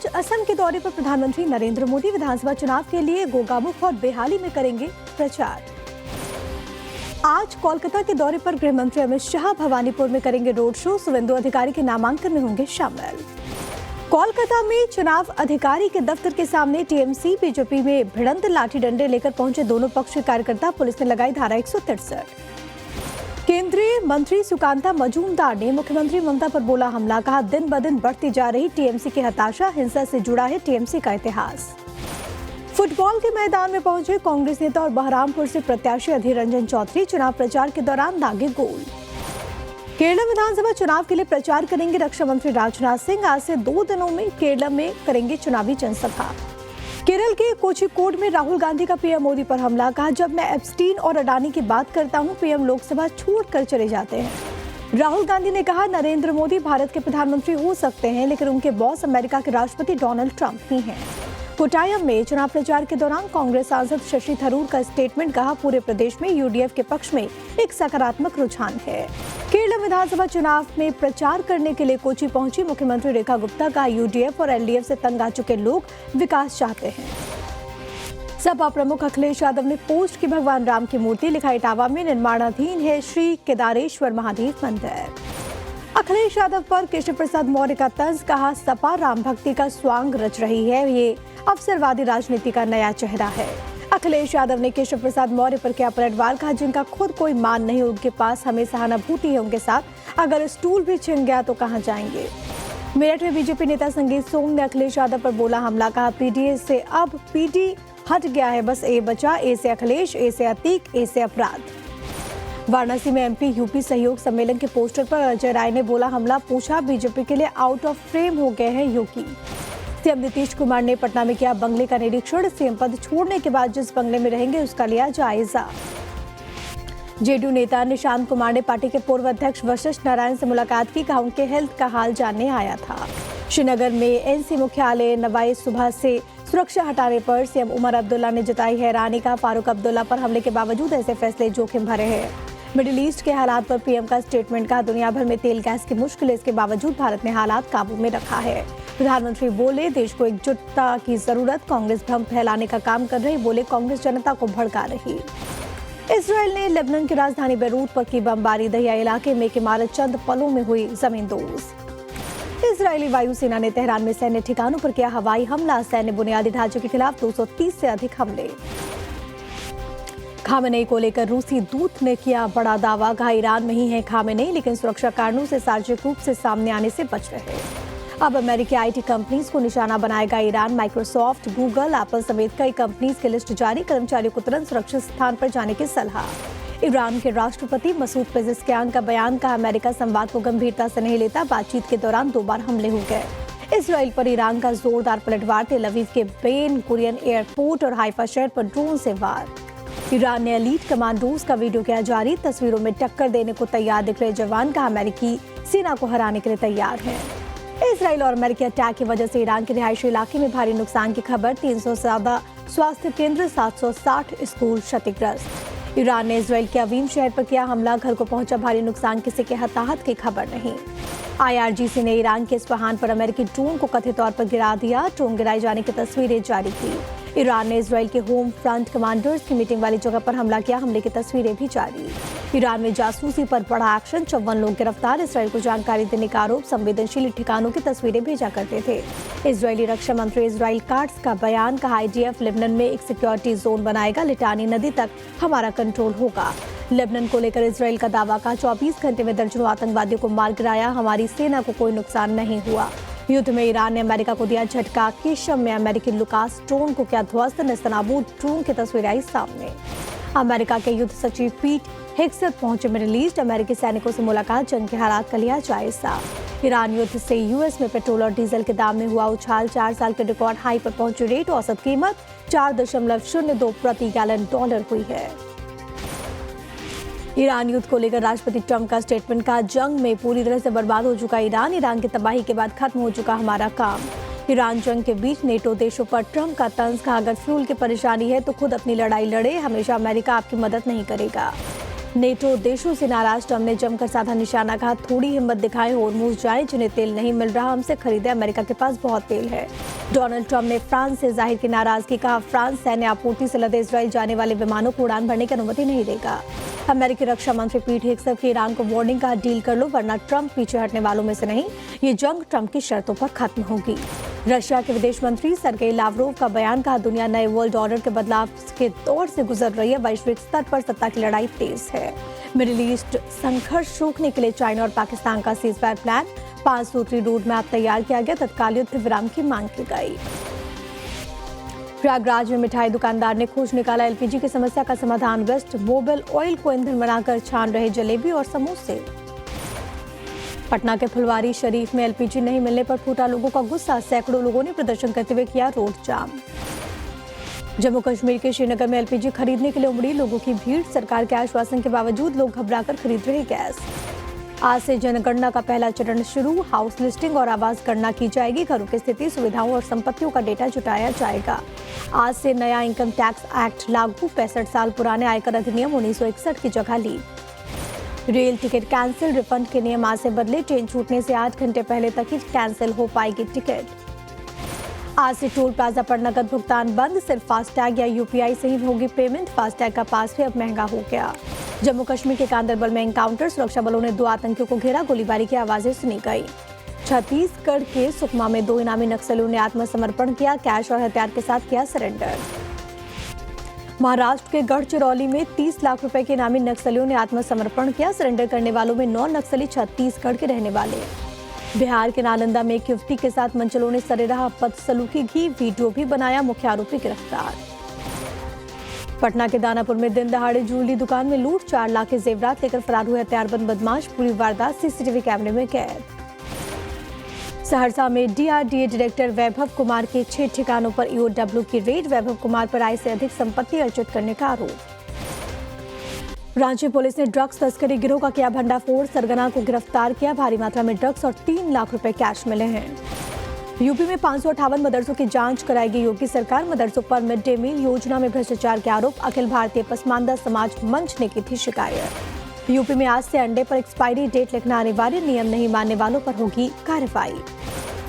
आज असम के दौरे पर प्रधानमंत्री नरेंद्र मोदी विधानसभा चुनाव के लिए गोगामुख और बेहाली में करेंगे प्रचार। आज कोलकाता के दौरे पर गृह मंत्री अमित शाह भवानीपुर में करेंगे रोड शो। शुवेंदु अधिकारी के नामांकन में होंगे शामिल। कोलकाता में चुनाव अधिकारी के दफ्तर के सामने टीएमसी बीजेपी में भिड़ंत, लाठी डंडे लेकर पहुंचे दोनों पक्ष के कार्यकर्ता। पुलिस ने लगाई धारा 163। केंद्रीय मंत्री सुकांता मजूमदार ने मुख्यमंत्री ममता पर बोला हमला। कहा, दिन ब दिन बढ़ती जा रही टीएमसी की हताशा, हिंसा से जुड़ा है टीएमसी का इतिहास। फुटबॉल के मैदान में पहुंचे कांग्रेस नेता और बहरामपुर से प्रत्याशी अधीर रंजन चौधरी। चुनाव प्रचार के दौरान दागे गोल। केरल विधानसभा चुनाव के लिए प्रचार करेंगे रक्षा मंत्री राजनाथ सिंह। आज से 2 दिनों में केरल में करेंगे चुनावी जनसभा। केरल के कोझिकोड में राहुल गांधी का पीएम मोदी पर हमला। कहा, जब मैं एप्स्टीन और अडानी की बात करता हूं, पीएम लोकसभा छोड़कर चले जाते हैं। राहुल गांधी ने कहा, नरेंद्र मोदी भारत के प्रधानमंत्री हो सकते हैं, लेकिन उनके बॉस अमेरिका के राष्ट्रपति डोनाल्ड ट्रंप ही हैं। कोटायम में चुनाव प्रचार के दौरान कांग्रेस सांसद शशि थरूर का स्टेटमेंट। कहा, पूरे प्रदेश में यूडीएफ के पक्ष में एक सकारात्मक रुझान है। केरल विधानसभा चुनाव में प्रचार करने के लिए कोची पहुंची मुख्यमंत्री रेखा गुप्ता। का यूडीएफ और एलडीएफ से तंग आ चुके लोग विकास चाहते हैं। सपा प्रमुख अखिलेश यादव ने पोस्ट की भगवान राम की मूर्ति। लिखा, इटावा में निर्माणाधीन है श्री केदारेश्वर महादेव मंदिर। अखिलेश यादव पर केशव प्रसाद मौर्य का तंज। कहा, सपा राम भक्ति का स्वांग रच रही है, ये अवसरवादी राजनीति का नया चेहरा है। अखिलेश यादव ने केशव प्रसाद मौर्य पर किया पलटवार। कहा, जिनका खुद कोई मान नहीं, उनके पास हमें सहानुभूति है उनके साथ। अगर स्टूल भी छिन गया तो कहां जाएंगे। मेरठ में बीजेपी नेता संगीत सोम ने अखिलेश यादव पर बोला हमला। कहा, पीडीए से अब पीडी हट गया है, बस ए बचा। ए से अखिलेश, ए से अतीक, ए से अपराध। वाराणसी में एमपी यूपी सहयोग सम्मेलन के पोस्टर पर अजय राय ने बोला हमला। पूछा, बीजेपी के लिए आउट ऑफ फ्रेम हो गए हैं योगी। सीएम नीतीश कुमार ने पटना में किया बंगले का निरीक्षण। सीएम पद छोड़ने के बाद जिस बंगले में रहेंगे उसका लिया जायजा। जेडीयू नेता निशांत कुमार ने पार्टी के पूर्व अध्यक्ष वशिष्ठ नारायण से मुलाकात की। कहा, उनके हेल्थ का हाल जानने आया था। श्रीनगर में एनसी मुख्यालय नवाई सुबह से सुरक्षा हटाने पर सीएम उमर अब्दुल्ला ने जताई हैरानी। का फारूक अब्दुल्ला पर हमले के बावजूद ऐसे फैसले जोखिम भरे हैं। मिडिल ईस्ट के हालात पर पीएम का स्टेटमेंट। का दुनिया भर में तेल गैस की मुश्किल, इसके बावजूद भारत ने हालात काबू में रखा है। प्रधानमंत्री बोले, देश को एकजुटता की जरूरत। कांग्रेस भ्रम फैलाने का काम कर रही। बोले, कांग्रेस जनता को भड़का रही। इजराइल ने लेबनान की राजधानी बेरूत पर की बमबारी। दहिया इलाके में एक इमारत चंद पलों में हुई जमींदोज। इजरायली वायुसेना ने तेहरान में सैन्य ठिकानों पर किया हवाई हमला। सैन्य बुनियादी ढांचे के खिलाफ 230 से अधिक हमले। खामेनेई को लेकर रूसी दूत ने किया बड़ा दावा। कहा, ईरान में ही है खामेनेई, लेकिन सुरक्षा कारणों से सार्वजनिक रूप से सामने आने से बच रहे। अब अमेरिकी आईटी कंपनीज को निशाना बनाएगा ईरान। माइक्रोसॉफ्ट, गूगल, एप्पल समेत कई कंपनीज की लिस्ट जारी। कर्मचारियों को तुरंत सुरक्षित स्थान पर जाने की सलाह। ईरान के राष्ट्रपति मसूद पेजेश्कियान का बयान। का अमेरिका संवाद को गंभीरता से नहीं लेता। बातचीत के दौरान 2 बार हमले हो गए। इजराइल पर ईरान का जोरदार पलटवार। तेल अवीव के बेन कुरियन एयरपोर्ट और हाइफा शहर पर ड्रोन से वार। ईरान ने एलीट कमांडोज का वीडियो किया जारी। तस्वीरों में टक्कर देने को तैयार दिख रहे जवान। का अमेरिकी सेना को हराने के लिए तैयार है। इजराइल और अमेरिकी अटैक की वजह से ईरान के रिहायशी इलाके में भारी नुकसान की खबर। 300 से ज्यादा स्वास्थ्य केंद्र, 760 स्कूल क्षतिग्रस्त। ईरान ने इजराइल के अवीम शहर पर किया हमला। घर को पहुंचा भारी नुकसान, किसी के हताहत की खबर नहीं। आईआरजीसी ने ईरान के इस्फहान पर अमेरिकी ड्रोन को कथित तौर पर गिरा दिया। ड्रोन गिराए जाने की तस्वीरें जारी की। ईरान ने इजराइल के होम फ्रंट कमांडर्स की मीटिंग वाली जगह पर हमला किया। हमले की तस्वीरें भी जारी। ईरान में जासूसी पर बड़ा एक्शन। 54 लोग गिरफ्तार। इजराइल को जानकारी देने का आरोप। संवेदनशील ठिकानों की तस्वीरें भेजा करते थे। इजरायली रक्षा मंत्री इजराइल काट्स का बयान। कहा, आईडीएफ लेबनान में एक सिक्योरिटी जोन बनाएगा। लिटानी नदी तक हमारा कंट्रोल होगा। लेबनान को लेकर इजराइल का दावा। का 24 घंटे में दर्जनों आतंकवादियों को मार गिराया। हमारी सेना को कोई नुकसान नहीं हुआ। युद्ध में ईरान ने अमेरिका को दिया झटका। केशम में अमेरिकी लुकास ड्रोन को किया ध्वस्त। नेस्तनाबूद ड्रोन की तस्वीरें आई सामने। अमेरिका के युद्ध सचिव पीट हेग्सेथ पहुंचे मिडिल ईस्ट। अमेरिकी सैनिकों से मुलाकात। जंग के हालात का लिया जायजा। ईरान युद्ध से यूएस में पेट्रोल और डीजल के दाम में हुआ उछाल। 4 साल के रिकॉर्ड हाई पर पहुंची रेट। औसत कीमत 4.02 प्रति गैलन डॉलर हुई है। ईरान युद्ध को लेकर राष्ट्रपति ट्रंप का स्टेटमेंट। का जंग में पूरी तरह से बर्बाद हो चुका ईरान। ईरान की तबाही के बाद खत्म हो चुका हमारा काम। ईरान जंग के बीच नेटो देशों पर ट्रंप का तंज। कहा, अगर फ्यूल की परेशानी है तो खुद अपनी लड़ाई लड़े। हमेशा अमेरिका आपकी मदद नहीं करेगा। नेटो देशों से नाराज ट्रंप ने जमकर साधा निशाना, कहा थोड़ी हिम्मत दिखाएं, होर्मुज जाए, जिन्हें तेल नहीं मिल रहा हमसे खरीदे, अमेरिका के पास बहुत तेल है। डोनाल्ड ट्रंप ने फ्रांस से जाहिर की नाराजगी, कहा फ्रांस सैन्य आपूर्ति से लदे इजराइल जाने वाले विमानों को उड़ान भरने की अनुमति नहीं देगा। अमेरिकी रक्षा मंत्री पीट हेग्सेट की ईरान को वार्निंग, कहा डील कर लो वरना ट्रंप पीछे हटने वालों में से नहीं, ये जंग ट्रंप की शर्तों पर खत्म होगी। रशिया के विदेश मंत्री सर्गेई लावरोव का बयान, कहा दुनिया नए वर्ल्ड ऑर्डर के बदलाव के दौर से गुजर रही है, वैश्विक स्तर पर सत्ता की लड़ाई तेज है। मिडिल ईस्ट संघर्ष रोकने के लिए चाइना और पाकिस्तान का सीजफायर प्लान 5 सूत्री रोड मैप तैयार किया गया, तत्काल युद्ध विराम की मांग की गई। प्रयागराज में मिठाई दुकानदार ने खोज निकाला एलपीजी की समस्या का समाधान, वेस्ट मोबिल ऑयल को ईंधन बनाकर छान रहे जलेबी और समोसे। पटना के फुलवारी शरीफ में एलपीजी नहीं मिलने पर फूटा लोगों का गुस्सा, सैकड़ों लोगों ने प्रदर्शन करते हुए किया रोड जाम। जम्मू कश्मीर के श्रीनगर में एलपीजी खरीदने के लिए उमड़ी लोगों की भीड़, सरकार के आश्वासन के बावजूद लोग घबराकर खरीद रहे गैस। आज से जनगणना का पहला चरण शुरू, हाउस लिस्टिंग और आवास गणना की जाएगी, घरों की स्थिति, सुविधाओं और संपत्तियों का डेटा जुटाया जाएगा। आज से नया इनकम टैक्स एक्ट लागू, 65 साल पुराने आयकर अधिनियम 1961 की जगह ली। रेल टिकट कैंसिल, रिफंड के नियम आज से बदले, ट्रेन छूटने से 8 घंटे पहले तक ही कैंसिल हो पाएगी टिकट। आज से टोल प्लाजा पर नकद भुगतान बंद, सिर्फ फास्टैग या यूपीआई से ही होगी पेमेंट, फास्टैग का पास भी अब महंगा हो गया। जम्मू कश्मीर के गांदरबल में एनकाउंटर, सुरक्षा बलों ने 2 आतंकियों को घेरा, गोलीबारी की आवाजें सुनी गई। छत्तीसगढ़ के सुकमा में 2 इनामी नक्सलियों ने आत्मसमर्पण किया, कैश और हथियार के साथ किया सरेंडर। महाराष्ट्र के गढ़चिरौली में 30 लाख रुपए के इनामी नक्सलियों ने आत्मसमर्पण किया, सरेंडर करने वालों में 9 नक्सली छत्तीसगढ़ के रहने वाले। बिहार के नालंदा में एक युवती के साथ मंचलों ने सरेराह बदसलूकी की, वीडियो भी बनाया, मुख्य आरोपी गिरफ्तार। पटना के दानापुर में दिन दहाड़े ज्वेलरी दुकान में लूट, 4 लाख के जेवरात लेकर फरार हुए हथियारबंद बदमाश, पूरी वारदात सीसीटीवी कैमरे में कैद। सहरसा में डीआरडीए डायरेक्टर वैभव कुमार के 6 ठिकानों पर ईओडब्ल्यू की रेड, वैभव कुमार पर आय से अधिक संपत्ति अर्जित करने का आरोप। रांची पुलिस ने ड्रग्स तस्करी गिरोह का किया भंडाफोड़, सरगना को गिरफ्तार किया, भारी मात्रा में ड्रग्स और 3 लाख रुपए कैश मिले हैं। यूपी में 558 मदरसों की जांच कराएगी योगी सरकार, मदरसों पर मिड डे मील योजना में भ्रष्टाचार के आरोप, अखिल भारतीय पसमानदा समाज मंच ने की थी शिकायत। यूपी में आज से अंडे पर एक्सपायरी डेट लिखना अनिवार्य, नियम नहीं मानने वालों पर होगी कार्रवाई।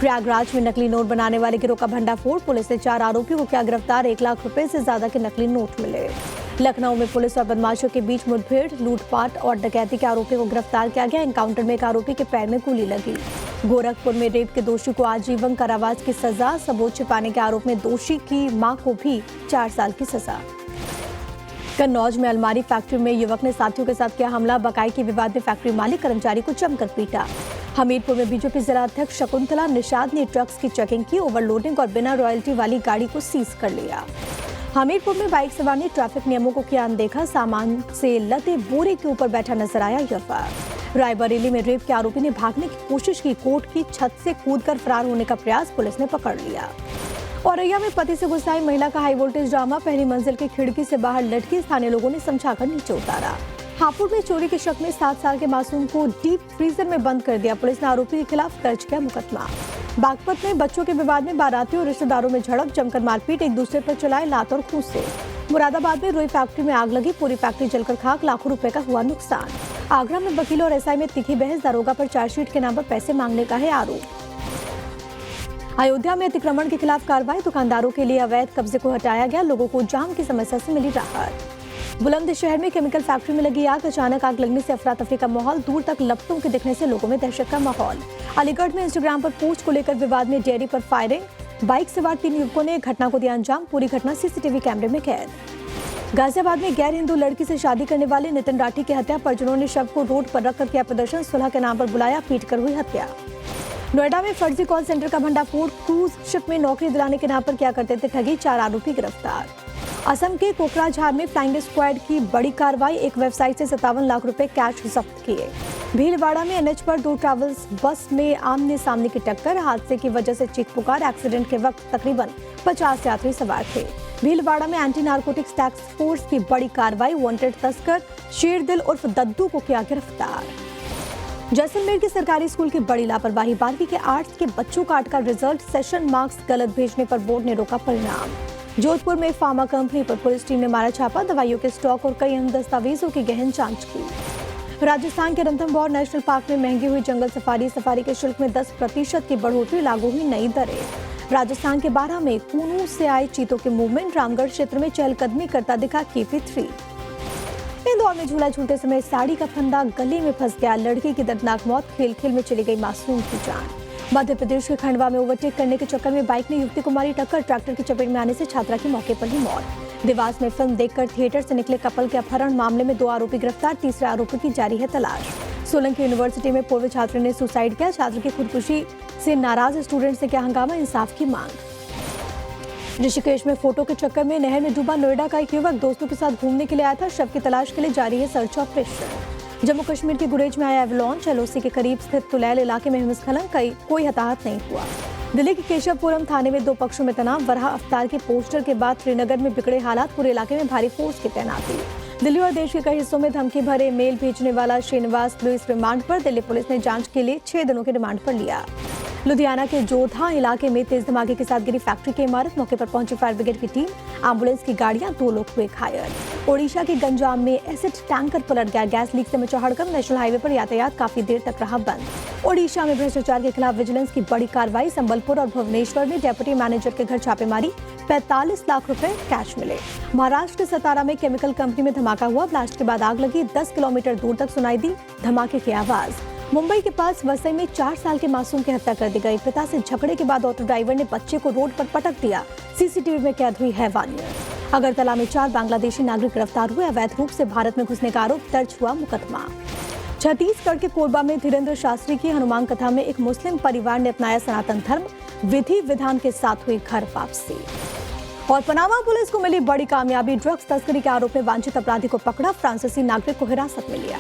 प्रयागराज में नकली नोट बनाने वाले गिरोह का भंडाफोड़, पुलिस ने 4 आरोपियों को किया गिरफ्तार, 1 लाख रुपए से ज्यादा के नकली नोट मिले। लखनऊ में पुलिस और बदमाशों के बीच मुठभेड़, लूटपाट और डकैती के आरोपी को गिरफ्तार किया गया, एनकाउंटर में एक आरोपी के पैर में गोली लगी। गोरखपुर में रेप के दोषी को आजीवन कारावास की सजा, सबूत छिपाने के आरोप में दोषी की मां को भी 4 साल की सजा। कन्नौज में अलमारी फैक्ट्री में युवक ने साथियों के साथ किया हमला, बकाई के विवाद में फैक्ट्री मालिक कर्मचारी को जमकर पीटा। हमीरपुर में बीजेपी जिला अध्यक्ष शकुंतला निषाद ने ट्रक्स की चेकिंग की, ओवरलोडिंग और बिना रॉयल्टी वाली गाड़ी को सीज कर लिया। हमीरपुर में बाइक सवार ने ट्रैफिक नियमों को किया अनदेखा, सामान से लदे बोरे के ऊपर बैठा नजर आया युवक। रायबरेली में रेप के आरोपी ने भागने की कोशिश की, कोर्ट की छत से कूदकर फरार होने का प्रयास, पुलिस ने पकड़ लिया। औरैया में पति से गुस्साई महिला का हाई वोल्टेज ड्रामा, पहली मंजिल की खिड़की से बाहर लटकी, स्थानीय लोगों ने समझाकर नीचे उतारा। हापुड़ में चोरी के शक में 7 साल के मासूम को डीप फ्रीजर में बंद कर दिया, पुलिस ने आरोपी के खिलाफ दर्ज किया मुकदमा। बागपत में बच्चों के विवाद में बारातियों और रिश्तेदारों में झड़प, जमकर मारपीट, एक दूसरे पर चलाए लात और घूंसे। मुरादाबाद में रुई फैक्ट्री में आग लगी, पूरी फैक्ट्री जलकर खाक, लाखों रुपए का हुआ नुकसान। आगरा में वकील और एसआई में तीखी बहस, दरोगा पर चार्जशीट के नाम पर पैसे मांगने का है आरोप। अयोध्या में अतिक्रमण के खिलाफ कार्रवाई, दुकानदारों के लिए अवैध कब्जे को हटाया गया, लोगों को जाम की समस्या से मिली राहत। बुलंदशहर में केमिकल फैक्ट्री में लगी आग, अचानक आग लगने से अफरा तफरी का माहौल, दूर तक लपटों के दिखने से लोगों में दहशत का माहौल। अलीगढ़ में इंस्टाग्राम पर पोस्ट को लेकर विवाद में डेयरी पर फायरिंग, बाइक सवार 3 युवकों ने घटना को दिया अंजाम, पूरी घटना सीसीटीवी कैमरे में कैद। गाजियाबाद में गैर हिंदू लड़की से शादी करने वाले नितिन राठी की हत्या, परिजनों ने शव को रोड पर रखकर किया प्रदर्शन, सुलह के नाम पर बुलाया, पीट कर हुई हत्या। नोएडा में फर्जी कॉल सेंटर का भंडाफोड़, क्रूज शिप में नौकरी दिलाने के नाम पर क्या करते थे ठगी, 4 आरोपी गिरफ्तार। असम के कोकराझार में फ्लाइंग स्क्वाड की बड़ी कार्रवाई, एक वेबसाइट से 57 लाख रुपए कैश जब्त किए। भीलवाड़ा में एनएच पर 2 ट्रैवल्स बस में आमने सामने की टक्कर, हादसे की वजह से चीख पुकार, एक्सीडेंट के वक्त तकरीबन 50 यात्री सवार थे। भीलवाड़ा में एंटी नारकोटिक्स टास्क फोर्स की बड़ी कार्रवाई, वांटेड तस्कर शेरदिल उर्फ दद्दू को किया गिरफ्तार। जैसलमेर के सरकारी स्कूल की बड़ी लापरवाही, 12वीं के आर्ट्स के बच्चों का अटका रिजल्ट, सेशन मार्क्स गलत भेजने पर बोर्ड ने रोका परिणाम। जोधपुर में फार्मा कंपनी पर पुलिस टीम ने मारा छापा, दवाइयों के स्टॉक और कई अहम दस्तावेजों की गहन जांच की। राजस्थान के रणथंभौर नेशनल पार्क में महंगी हुई जंगल सफारी के शुल्क में 10% की बढ़ोतरी, लागू हुई नई दरें। राजस्थान के बारां में कूनू से आए चीतों के मूवमेंट, रामगढ़ क्षेत्र में चहलकदमी करता दिखा KP3। इंदौर में झूला झूलते समय साड़ी का फंदा गले में फंस गया, लड़की की दर्दनाक मौत, खेल में चली गई मासूम की जान। मध्य प्रदेश के खंडवा में ओवरटेक करने के चक्कर में बाइक ने युवती को मारी टक्कर, ट्रैक्टर की चपेट में आने से छात्रा की मौके पर ही मौत। देवास में फिल्म देखकर थिएटर से निकले कपल के अपहरण मामले में 2 आरोपी गिरफ्तार, तीसरे आरोपी की जारी है तलाश। सोलंकी यूनिवर्सिटी में पूर्व छात्र ने सुसाइड किया, छात्र की खुदकुशी से नाराज स्टूडेंट से किया हंगामा, इंसाफ की मांग। ऋषिकेश में फोटो के चक्कर में नहर में डूबा नोएडा का एक युवक दोस्तों के साथ घूमने के लिए आया था, शव की तलाश के लिए जारी है सर्च ऑपरेशन। जम्मू कश्मीर के गुरेज में आया एवलॉन्च, LOC के करीब स्थित तुलैल इलाके में हिमस्खलन, कोई हताहत नहीं हुआ। दिल्ली के केशवपुरम थाने में 2 पक्षों में तनाव, वरहा अफ्तार के पोस्टर के बाद श्रीनगर में बिगड़े हालात, पूरे इलाके में भारी फोर्स की तैनाती। दिल्ली और देश के कई हिस्सों में धमकी भरे मेल भेजने वाला श्रीनिवास लुइस रिमांड पर, दिल्ली पुलिस ने जांच के लिए 6 दिनों के रिमांड पर लिया। लुधियाना के जोधा इलाके में तेज धमाके के साथ गिरी फैक्ट्री की इमारत, मौके पर पहुंची फायर ब्रिगेड की टीम, एम्बुलेंस की गाड़ियां, 2 लोग हुए घायल। ओडिशा के गंजाम में एसिड टैंकर पलट गया, गैस लीक से मचा हड़कंप, नेशनल हाईवे पर यातायात काफी देर तक रहा बंद। ओडिशा में भ्रष्टाचार के खिलाफ विजिलेंस की बड़ी कार्रवाई, संबलपुर और भुवनेश्वर में डेप्यूटी मैनेजर के घर छापेमारी, 45 लाख रुपए कैश मिले। महाराष्ट्र के सतारा में केमिकल कंपनी में धमाका हुआ, ब्लास्ट के बाद आग लगी, 10 किलोमीटर दूर तक सुनाई दी धमाके की आवाज। मुंबई के पास वसई में 4 साल के मासूम की हत्या कर दी गई, पिता से झगड़े के बाद ऑटो ड्राइवर ने बच्चे को रोड पर पटक दिया, CCTV में कैद हुई हैवानियत। अगरतला में 4 बांग्लादेशी नागरिक गिरफ्तार हुए, अवैध रूप से भारत में घुसने का आरोप, दर्ज हुआ मुकदमा। छत्तीसगढ़ के कोरबा में धीरेन्द्र शास्त्री की हनुमान कथा में एक मुस्लिम परिवार ने अपनाया सनातन धर्म, विधि विधान के साथ हुई घर वापसी। और पनामा पुलिस को मिली बड़ी कामयाबी, ड्रग्स तस्करी के आरोप में वांछित अपराधी को पकड़ा, फ्रांसीसी नागरिक को हिरासत में लिया।